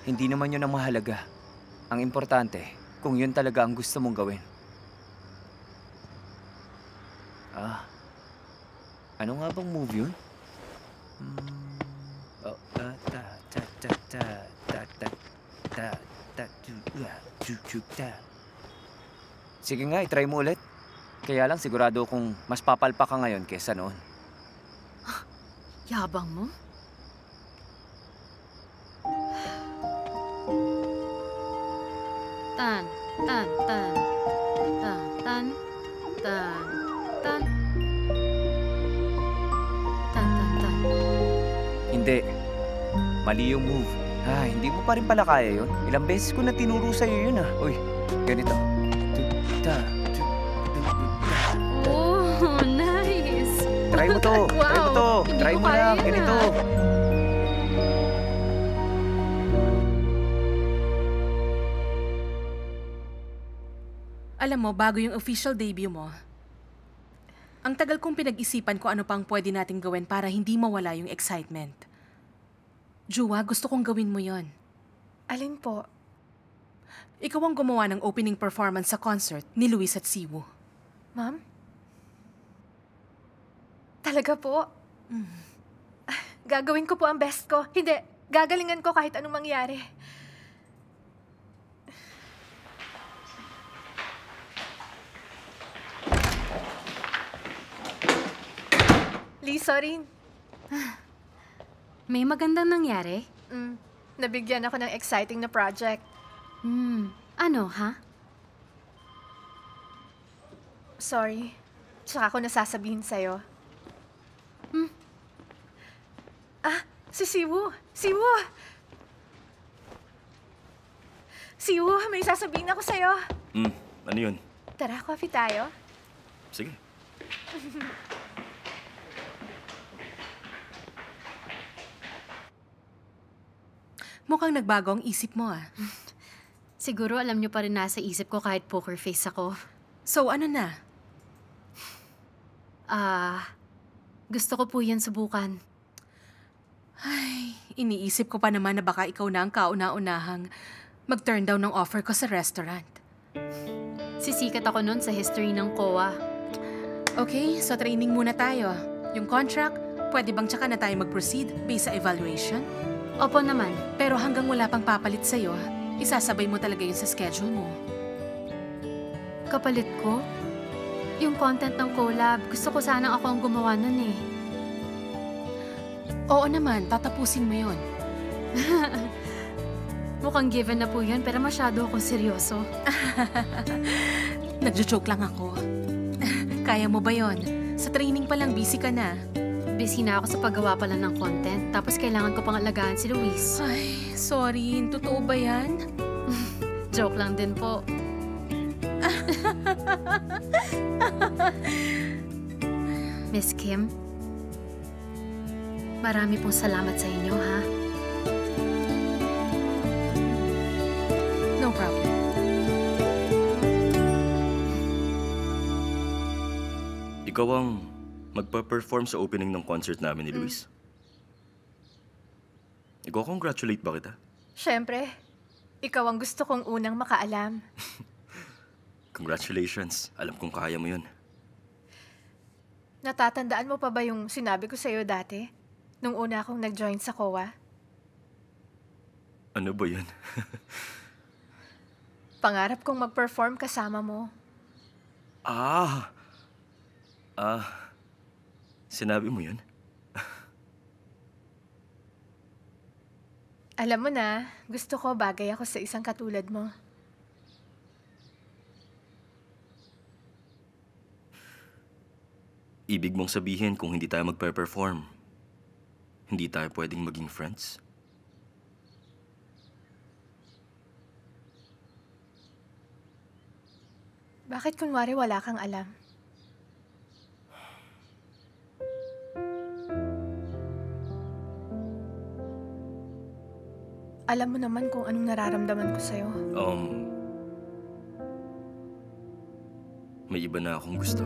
Hindi naman yun ang mahalaga. Ang importante, kung yun talaga ang gusto mong gawin. Ano nga bang move yun? Oh, ta ta ta ta ta ta ta ta ta ta. Sige nga, i-try mo ulit. Kaya lang sigurado kung mas papalpa ka ngayon kesa noon. Yabang mo? Tan, tan, tan. Tan, tan, tan, tan. Tan, tan, tan. Hindi. Mali yung move. Hindi mo pa rin pala kaya yun. Ilang beses ko na tinuro sa'yo yun Uy, ganito. Oh, nice! Try mo to. Wow, Try mo to. hindi Try ko mo kaya na. yan, Ganito. Alam mo, bago yung official debut mo, ang tagal kong pinag-isipan ko ano pang pwede nating gawin para hindi mawala yung excitement. Jua, gusto kong gawin mo yon. Alin po? Ikaw ang gumawa ng opening performance sa concert ni Luis at Siwu. Ma'am? Talaga po? Gagawin ko po ang best ko. Hindi, gagalingan ko kahit anong mangyari. Lee, sorry. May magandang nangyari? Nabigyan ako ng exciting na project. Ano, ha? Sorry. Tsaka ako nasasabihin sa'yo. Si Siwu! Siwu! Siwu, may sasabihin ako sa'yo. Ano yun? Tara, coffee tayo. Sige. Mukhang nagbago ang isip mo Siguro alam niyo pa rin nasa isip ko kahit poker face ako. So ano na? Gusto ko po yan subukan. Ay, iniisip ko pa naman na baka ikaw na ang kauna-unahang mag-turn down ng offer ko sa restaurant. Sisikat ako nun sa history ng COA. Okay, so training muna tayo. Yung contract, pwede bang tsaka na tayo mag-proceed based sa evaluation? Opo naman. Pero hanggang wala pang papalit sa'yo, isasabay mo talaga yun sa schedule mo. Kapalit ko? Yung content ng collab, gusto ko sanang ako ang gumawa nun eh. Oo naman, tatapusin mo yun. Mukhang given na po yun, pero masyado ako seryoso. Nagjo-joke lang ako. Kaya mo ba yon? Sa training pa lang, busy ka na. Busy na ako sa paggawa pala ng content, tapos kailangan ko pang alagaan si Luis. Ay, sorry. Totoo ba yan? Joke lang din po. Miss Kim, marami pong salamat sa inyo, ha? No problem. Ikaw ang magpa-perform sa opening ng concert namin ni Luis. Iko-congratulate ba kita? Siyempre, ikaw ang gusto kong unang makaalam. Congratulations. Alam kong kaya mo yun. Natatandaan mo pa ba yung sinabi ko sa'yo dati? Nung una akong nag-join sa COA? Ano ba yun? Pangarap kong mag-perform kasama mo. Sinabi mo yun? Alam mo na, gusto ko bagay ako sa isang katulad mo. Ibig mong sabihin kung hindi tayo magpe-perform, hindi tayo pwedeng maging friends? Bakit kunwari wala kang alam? Alam mo naman kung anong nararamdaman ko sa'yo. May iba na akong gusto.